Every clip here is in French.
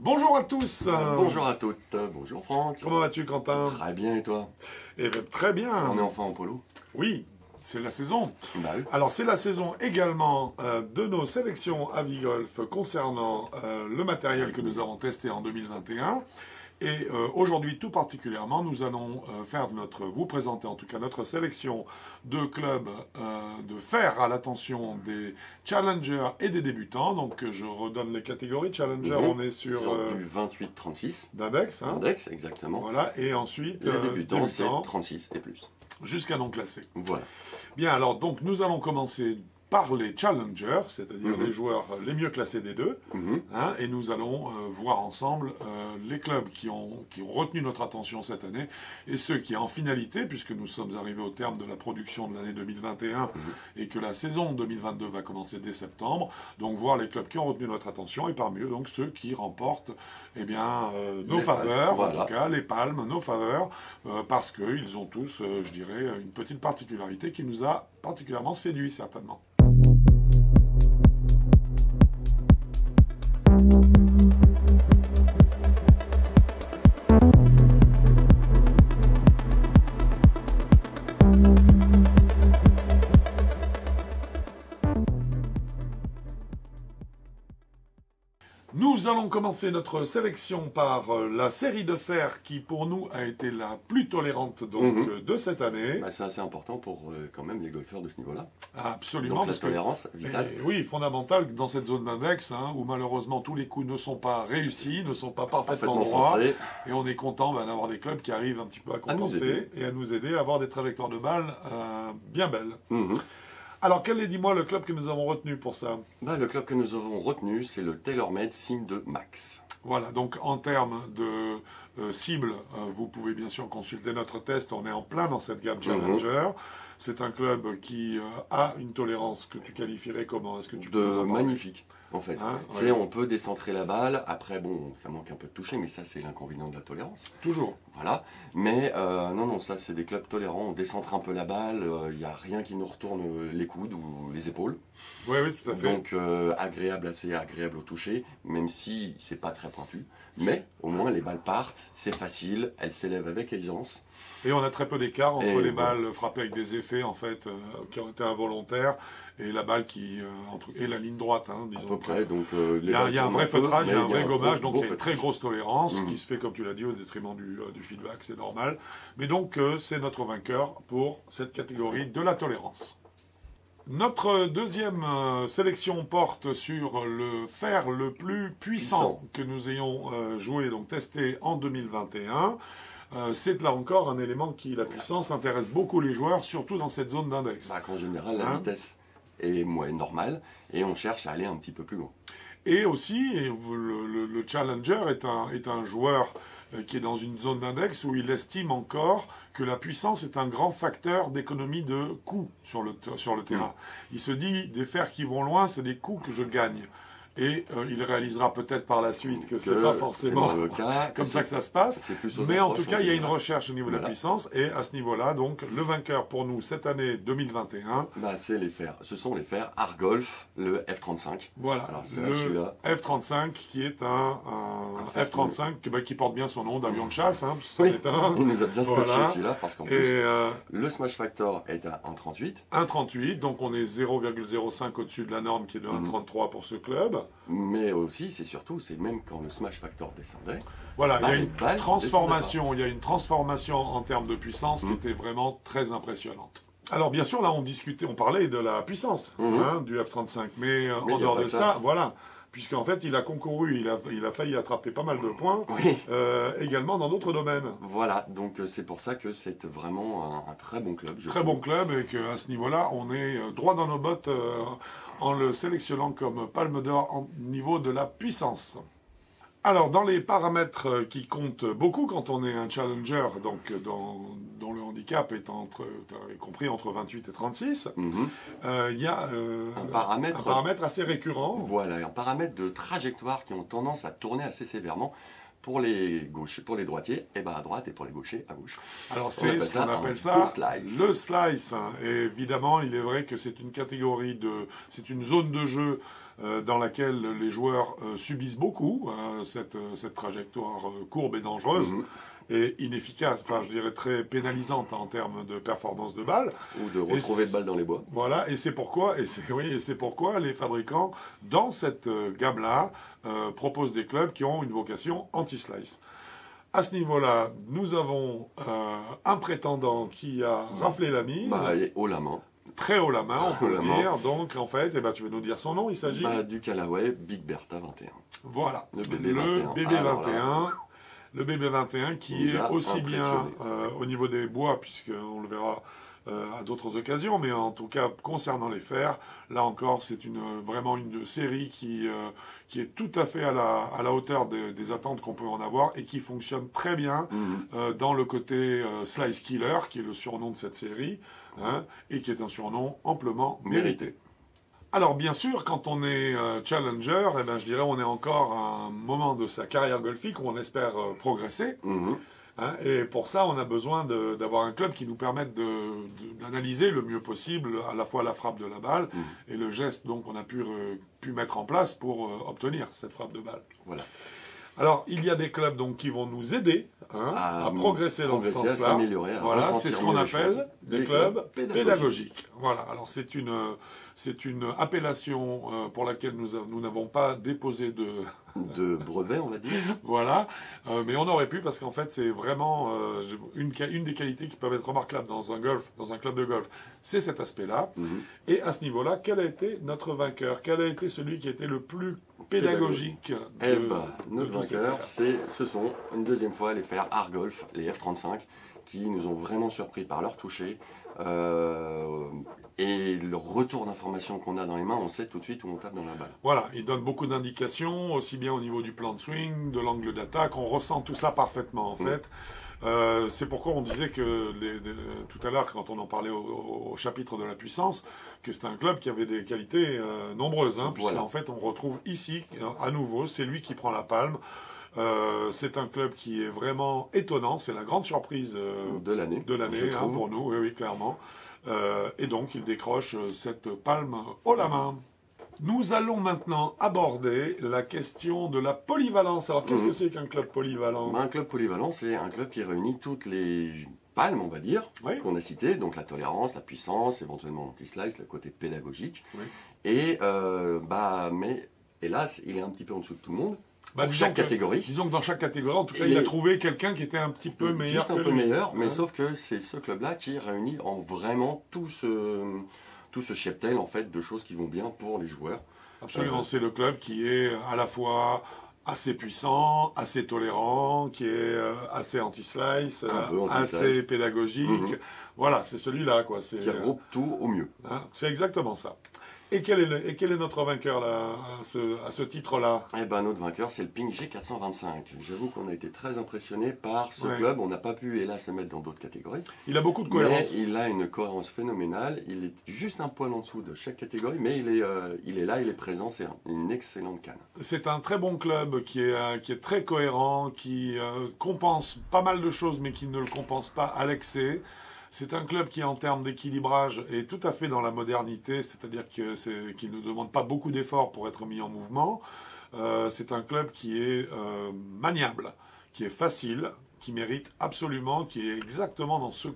Bonjour à tous. Bonjour à toutes, bonjour Franck. Comment vas-tu, Quentin? Très bien, et toi? Eh bien, très bien. On est enfin en polo? Oui, c'est la saison. Bah oui. Alors, c'est la saison également de nos sélections Avigolf concernant le matériel que nous avons testé en 2021. Et aujourd'hui, tout particulièrement, nous allons vous présenter en tout cas notre sélection de clubs de fer à l'attention des challengers et des débutants. Donc, je redonne les catégories. Challenger, on est sur du 28-36. d'index. Hein. Index, exactement. Voilà, et ensuite, Les débutants, c'est 36 et plus. Jusqu'à non classé. Voilà. Bien, alors, donc, nous allons commencer par les challengers, c'est-à-dire les joueurs les mieux classés des deux, hein, et nous allons voir ensemble les clubs qui ont retenu notre attention cette année, et ceux qui, en finalité, puisque nous sommes arrivés au terme de la production de l'année 2021, et que la saison 2022 va commencer dès septembre, donc voir les clubs qui ont retenu notre attention, et parmi eux, donc, ceux qui remportent eh bien, nos faveurs, voilà. en tout cas, les palmes, nos faveurs, parce qu'ils ont tous, je dirais, une petite particularité qui nous a particulièrement séduit, certainement. Nous allons commencer notre sélection par la série de fer qui pour nous a été la plus tolérante donc, de cette année. Bah, c'est assez important pour quand même les golfeurs de ce niveau-là. Absolument. Donc la parce tolérance vitale. oui, fondamentale dans cette zone d'index hein, où malheureusement tous les coups ne sont pas réussis, ne sont pas parfaitement droits. Centré. Et on est content d'avoir des clubs qui arrivent un petit peu à compenser et à nous aider à avoir des trajectoires de balles bien belles. Alors, quel est, dis-moi, le club que nous avons retenu pour ça? Bah, le club que nous avons retenu, c'est le TaylorMade Sim de Max. Voilà, donc en termes de cible, vous pouvez bien sûr consulter notre test, on est en plein dans cette gamme Challenger. C'est un club qui a une tolérance que tu qualifierais comment? Est-ce que tu peux nous en parler? Magnifique. En fait, hein, c'est on peut décentrer la balle. Après, bon, ça manque un peu de toucher, mais ça, c'est l'inconvénient de la tolérance. Toujours. Voilà. Mais non, ça, c'est des clubs tolérants. On décentre un peu la balle. Il n'y a rien qui nous retourne les coudes ou les épaules. Oui, oui, tout à fait. Donc, agréable, assez agréable au toucher, même si c'est pas très pointu. Mais au moins, les balles partent, c'est facile, elles s'élèvent avec aisance. Et on a très peu d'écart entre les voilà. balles frappées avec des effets en fait qui ont été involontaires et la balle et la ligne droite, hein, disons. À peu près. Donc, il y a un vrai feutrage, il y a un vrai gommage, donc il y a une feutrage. très grosse tolérance qui se fait, comme tu l'as dit, au détriment du feedback, c'est normal. Mais donc, c'est notre vainqueur pour cette catégorie de la tolérance. Notre deuxième sélection porte sur le fer le plus puissant que nous ayons joué, donc testé en 2021. C'est là encore un élément la puissance intéresse beaucoup les joueurs, surtout dans cette zone d'index. Bah, en général, la vitesse est normale et on cherche à aller un petit peu plus loin. Et aussi, le Challenger est un joueur qui est dans une zone d'index où il estime encore que la puissance est un grand facteur d'économie de coûts sur le terrain. Il se dit, des fers qui vont loin, c'est des coûts que je gagne. Et il réalisera peut-être par la suite que c'est pas forcément le cas, comme ça que ça se passe. Mais en tout cas, il y a une recherche au niveau de la puissance. Et à ce niveau-là, donc, le vainqueur pour nous cette année 2021. Bah, c'est les fers. Ce sont les fers Argolf, le F35. Voilà. Alors, le F35 qui est un F35 qui porte bien son nom d'avion de chasse. Hein, oui, il nous a bien scotché celui-là parce qu'en plus, le Smash Factor est à 1,38. 1,38, donc on est 0,05 au-dessus de la norme qui est de 1,33 pour ce club. Mais aussi, c'est même quand le Smash Factor descendait. Voilà, il y a une transformation, en termes de puissance qui était vraiment très impressionnante. Alors bien sûr, là on parlait de la puissance du F-35, mais en dehors de ça, voilà, puisqu'en fait il a concouru, il a failli attraper pas mal de points, également dans d'autres domaines. Voilà, donc c'est pour ça que c'est vraiment un très bon club. Très bon club, et qu'à ce niveau-là, on est droit dans nos bottes en le sélectionnant comme palme d'or au niveau de la puissance. Alors, dans les paramètres qui comptent beaucoup quand on est un challenger, donc dont le handicap est compris entre 28 et 36, il y a un paramètre assez récurrent. Voilà, un paramètre de trajectoire qui ont tendance à tourner assez sévèrement. Pour les droitiers, et ben à droite, et pour les gauchers, à gauche. Alors c'est ce qu'on appelle ça le slice. Et évidemment, il est vrai que c'est une catégorie c'est une zone de jeu dans laquelle les joueurs subissent beaucoup cette trajectoire courbe et dangereuse. Et inefficace, enfin je dirais très pénalisante en termes de performance de balle. Ou de retrouver de balles dans les bois. Voilà, et c'est pourquoi, les fabricants, dans cette gamme-là, proposent des clubs qui ont une vocation anti-slice. À ce niveau-là, nous avons un prétendant qui a raflé la mise. Haut la main. Très haut la main, on peut le dire. Donc, en fait, tu veux nous dire son nom, il s'agit du Callaway Big Bertha 21. Voilà, le BB21. Le BB21 qui est aussi bien au niveau des bois, puisqu'on le verra à d'autres occasions, mais en tout cas concernant les fers, là encore c'est vraiment une série qui est tout à fait à la hauteur des attentes qu'on peut en avoir et qui fonctionne très bien dans le côté Slice Killer, qui est le surnom de cette série, et qui est un surnom amplement mérité. Alors bien sûr, quand on est challenger, je dirais on est encore à un moment de sa carrière golfique où on espère progresser. Et pour ça, on a besoin d'avoir un club qui nous permette d'analyser le mieux possible à la fois la frappe de la balle et le geste qu'on a pu mettre en place pour obtenir cette frappe de balle. Voilà. Alors, il y a des clubs qui vont nous aider à progresser dans ce sens-là. À s'améliorer, voilà, c'est ce qu'on appelle des clubs pédagogiques. Voilà, alors c'est une appellation pour laquelle nous n'avons pas déposé de brevet, on va dire. Voilà, mais on aurait pu parce qu'en fait c'est vraiment une des qualités qui peuvent être remarquables dans un club de golf, c'est cet aspect-là. Et à ce niveau-là, quel a été notre vainqueur? Quel a été celui qui était le plus pédagogique notre vainqueur, ce sont une deuxième fois les fers Argolf, les F35, qui nous ont vraiment surpris par leur toucher. Et le retour d'information qu'on a dans les mains, on sait tout de suite où on tape dans la balle. Voilà, il donne beaucoup d'indications, aussi bien au niveau du plan de swing, de l'angle d'attaque, on ressent tout ça parfaitement en fait. C'est pourquoi on disait que tout à l'heure, quand on en parlait au chapitre de la puissance, que c'était un club qui avait des qualités nombreuses, puisqu'en fait on retrouve ici, à nouveau, c'est lui qui prend la palme. C'est un club qui est vraiment étonnant, c'est la grande surprise de l'année pour nous, oui, clairement. Et donc il décroche cette palme haut la main. Nous allons maintenant aborder la question de la polyvalence. Alors qu'est-ce que c'est qu'un club polyvalent? Un club polyvalent, c'est un club qui réunit toutes les palmes, on va dire, qu'on a citées, donc la tolérance, la puissance, éventuellement l'anti-slice, le côté pédagogique. Et mais hélas, il est un petit peu en dessous de tout le monde. Chaque catégorie. Disons que dans chaque catégorie, en tout cas, il a trouvé quelqu'un qui était un petit peu meilleur que lui. Juste un peu meilleur, mais sauf que c'est ce club-là qui réunit en vraiment tout ce cheptel en fait de choses qui vont bien pour les joueurs. Absolument, c'est le club qui est à la fois assez puissant, assez tolérant, qui est assez anti-slice, assez pédagogique. Voilà, c'est celui-là, quoi. Qui regroupe tout au mieux. C'est exactement ça. Et quel est notre vainqueur là, à ce titre-là? Notre vainqueur, c'est le Ping G425. J'avoue qu'on a été très impressionné par ce club. On n'a pas pu, hélas, le mettre dans d'autres catégories. Il a beaucoup de cohérence. Mais il a une cohérence phénoménale. Il est juste un poil en dessous de chaque catégorie, mais il est là, il est présent. C'est une excellente canne. C'est un très bon club qui est très cohérent, qui compense pas mal de choses, mais qui ne le compense pas à l'excès. C'est un club qui, en termes d'équilibrage, est tout à fait dans la modernité, c'est-à-dire qu'il ne demande pas beaucoup d'efforts pour être mis en mouvement. C'est un club qui est maniable, qui est facile, qui mérite absolument, qui est exactement dans ce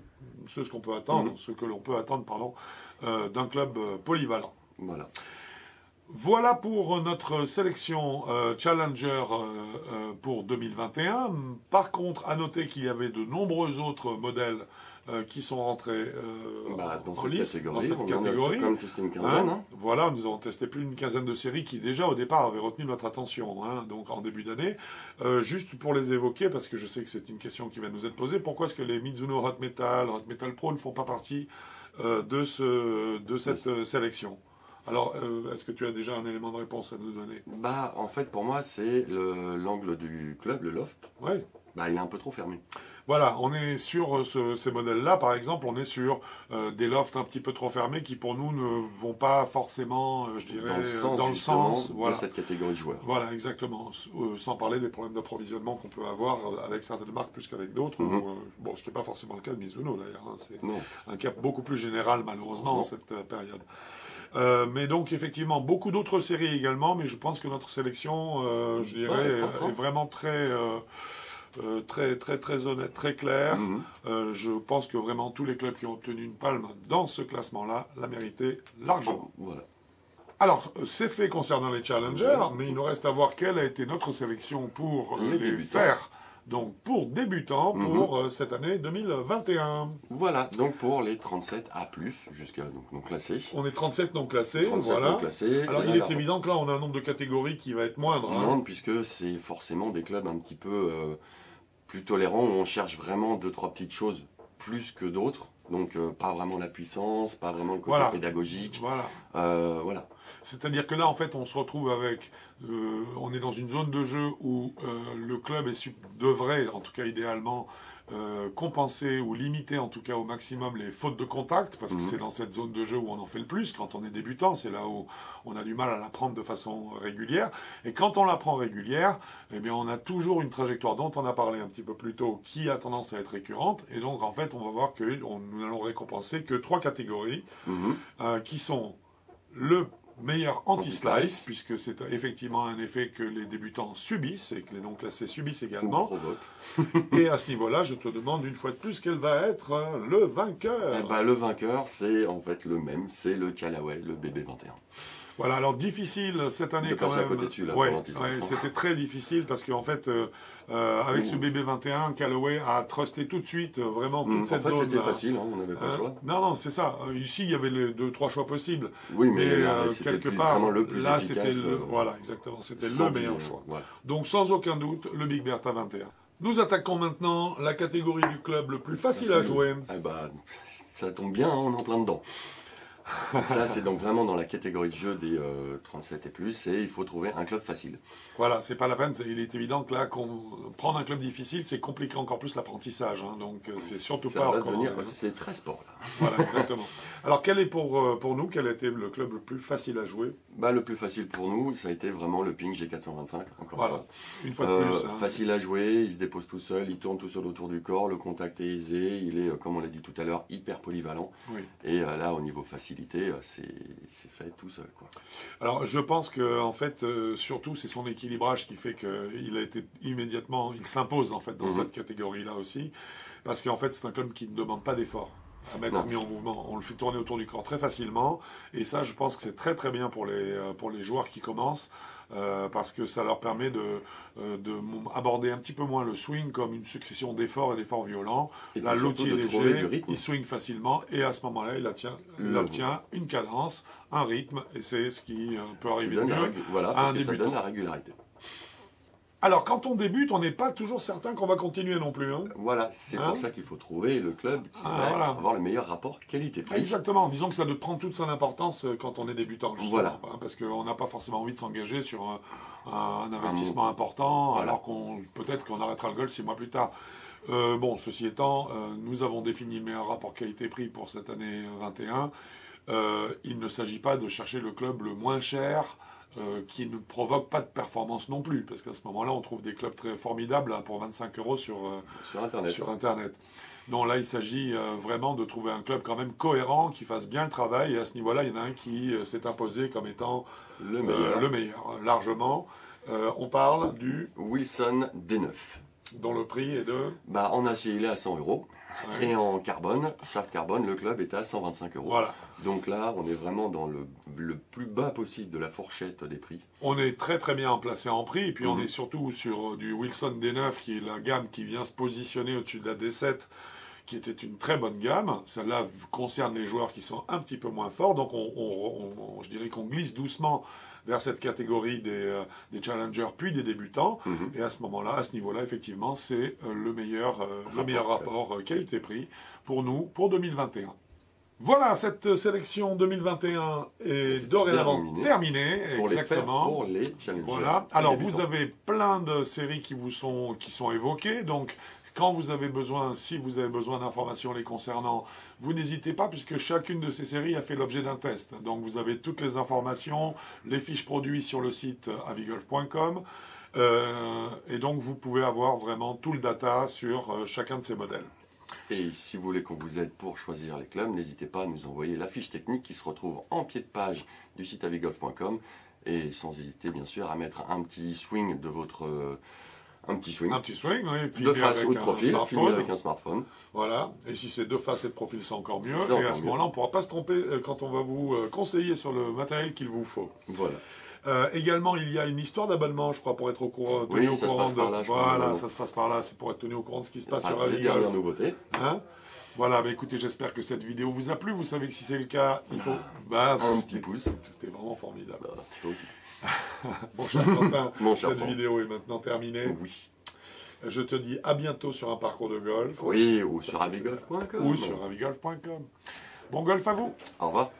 qu'on peut attendre, ce que l'on peut attendre, d'un club polyvalent. Voilà pour notre sélection Challenger pour 2021. Par contre, à noter qu'il y avait de nombreux autres modèles qui sont rentrés dans cette catégorie. Comme testé une quinzaine. Voilà, nous avons testé plus d'une quinzaine de séries qui déjà au départ avaient retenu notre attention, donc en début d'année. Juste pour les évoquer, parce que je sais que c'est une question qui va nous être posée, pourquoi est-ce que les Mizuno Hot Metal Pro ne font pas partie de cette sélection? Alors, est-ce que tu as déjà un élément de réponse à nous donner? En fait, pour moi, c'est l'angle du club, le loft. Il est un peu trop fermé. Voilà, on est sur ces modèles-là, par exemple, on est sur des lofts un petit peu trop fermés qui, pour nous, ne vont pas forcément, je dirais, dans le sens de cette catégorie de joueurs. Voilà, exactement. Sans parler des problèmes d'approvisionnement qu'on peut avoir avec certaines marques plus qu'avec d'autres. Ce qui n'est pas forcément le cas de Mizuno, d'ailleurs. C'est un cas beaucoup plus général, malheureusement, en cette période. Mais donc, effectivement, beaucoup d'autres séries également, mais je pense que notre sélection, je dirais, est vraiment très honnête, très claire. Je pense que vraiment tous les clubs qui ont obtenu une palme dans ce classement-là la méritaient largement. Voilà. Alors, c'est fait concernant les challengers, mais il nous reste à voir quelle a été notre sélection pour les faire. Donc, pour débutants, pour cette année 2021. Voilà, donc pour les 37 A+, jusqu'à non classés. On est 37 non classés, 37 voilà. non classés. Alors, il est évident que là, on a un nombre de catégories qui va être moindre. Moindre, puisque c'est forcément des clubs un petit peu plus tolérants, où on cherche vraiment 2-3 petites choses plus que d'autres. Donc, pas vraiment la puissance, pas vraiment le côté pédagogique. Voilà. C'est-à-dire que là, en fait, on se retrouve avec... on est dans une zone de jeu où le club devrait, en tout cas idéalement, compenser ou limiter en tout cas au maximum les fautes de contact, parce que c'est dans cette zone de jeu où on en fait le plus. Quand on est débutant, c'est là où on a du mal à la prendre de façon régulière. Et quand on la prend régulière, eh bien, on a toujours une trajectoire dont on a parlé un petit peu plus tôt, qui a tendance à être récurrente. Et donc, en fait, on va voir que nous allons récompenser que 3 catégories, qui sont le meilleur anti-slice, puisque c'est effectivement un effet que les débutants subissent et que les non-classés subissent également. Et à ce niveau-là, je te demande une fois de plus quel va être le vainqueur. Eh ben, le vainqueur, c'est en fait le même, c'est le Callaway, le BB21. Voilà, alors difficile cette année quand même. À côté dessus, là, c'était très difficile parce qu'en fait, avec ce BB21, Callaway a trusté tout de suite vraiment toute cette zone. En fait, c'était facile, on n'avait pas le choix. Non, c'est ça. Ici, il y avait les 2-3 choix possibles. Oui, mais quelque part, vraiment le plus là, efficace. C'était voilà, exactement, c'était le meilleur choix. Voilà. Donc, sans aucun doute, le Big Bertha 21. Nous attaquons maintenant la catégorie du club le plus facile à jouer. Eh ben, ça tombe bien, on est en plein dedans. Ça, c'est donc vraiment dans la catégorie de jeu des 37 et plus, et il faut trouver un club facile. Voilà, c'est pas la peine. Il est évident que là, prendre un club difficile, c'est compliquer encore plus l'apprentissage. Donc, c'est surtout pas recommancé. C'est très sport, là. Voilà, exactement. Alors, quel est pour nous, quel a été le club le plus facile à jouer? Le plus facile pour nous, ça a été vraiment le Ping G425. Voilà, une fois de plus. Facile à jouer, il se dépose tout seul, il tourne tout seul autour du corps, le contact est aisé, il est, comme on l'a dit tout à l'heure, hyper polyvalent. Oui. Et là, au niveau facilité, c'est fait tout seul, quoi. Alors, je pense que en fait, surtout, c'est son équilibrage qui fait qu'il a été immédiatement, il s'impose en fait dans cette catégorie-là aussi, parce qu'en fait, c'est un club qui ne demande pas d'effort à mettre mis en mouvement. On le fait tourner autour du corps très facilement, et ça, je pense que c'est très très bien pour les joueurs qui commencent. Parce que ça leur permet aborder un petit peu moins le swing comme une succession d'efforts et d'efforts violents. Là, l'outil est léger, il swing facilement, et à ce moment-là, il obtient une cadence, un rythme, et c'est ce qui peut arriver de mieux à un débutant. Ça donne la régularité. Alors, quand on débute, on n'est pas toujours certain qu'on va continuer non plus. Voilà, c'est pour ça qu'il faut trouver le club qui va avoir le meilleur rapport qualité-prix. Exactement, disons que ça prend toute son importance quand on est débutant, justement, parce qu'on n'a pas forcément envie de s'engager sur un investissement important, alors peut-être qu'on arrêtera le golf 6 mois plus tard. Ceci étant, nous avons défini le meilleur rapport qualité-prix pour cette année 21. Il ne s'agit pas de chercher le club le moins cher, qui ne provoque pas de performance non plus, parce qu'à ce moment-là, on trouve des clubs très formidables pour 25 € sur Internet. Donc là, il s'agit vraiment de trouver un club quand même cohérent, qui fasse bien le travail, et à ce niveau-là, il y en a un qui s'est imposé comme étant le meilleur, largement. On parle du Wilson D9. Dont le prix est de... En acier, il est à 100 €. Ouais. Et en carbone, shaft carbone, le club est à 125 €. Voilà. Donc là, on est vraiment dans le plus bas possible de la fourchette des prix. On est très très bien placé en prix, et puis on est surtout sur du Wilson D9, qui est la gamme qui vient se positionner au-dessus de la D7, qui était une très bonne gamme. Celle-là concerne les joueurs qui sont un petit peu moins forts, donc je dirais qu'on glisse doucement vers cette catégorie des challengers puis des débutants. Et à ce moment-là, à ce niveau-là, effectivement, c'est le meilleur rapport qualité-prix pour nous, pour 2021. Voilà, cette sélection 2021 est dorénavant terminée. Exactement. Pour les challengers. Voilà. Alors, vous avez plein de séries qui sont évoquées, donc... Quand vous avez besoin, si vous avez besoin d'informations les concernant, vous n'hésitez pas, puisque chacune de ces séries a fait l'objet d'un test. Donc vous avez toutes les informations, les fiches produits sur le site avigolf.com, et donc vous pouvez avoir vraiment tout le data sur chacun de ces modèles. Et si vous voulez qu'on vous aide pour choisir les clubs, n'hésitez pas à nous envoyer la fiche technique qui se retrouve en pied de page du site avigolf.com. Et sans hésiter, bien sûr, à mettre un petit swing de votre... Un petit swing, oui, de face ou de profil, filmé avec un smartphone. Voilà, et si c'est de face et de profil, c'est encore mieux. Et à ce moment-là, on ne pourra pas se tromper quand on va vous conseiller sur le matériel qu'il vous faut. Voilà. Également, il y a une histoire d'abonnement, je crois, pour être tenu au courant de... Voilà, ça se passe par là, c'est pour être tenu au courant de ce qui se passe sur les dernières nouveautés. Hein? Voilà, bah écoutez, j'espère que cette vidéo vous a plu. Vous savez que si c'est le cas, il faut... un petit pouce. Tout est vraiment formidable. Toi aussi. Bon, cher Quentin, cette vidéo est maintenant terminée. Oui. Je te dis à bientôt sur un parcours de golf. Oui, ou sur avigolf.com. Ou sur avigolf.com. Bon golf à vous. Au revoir.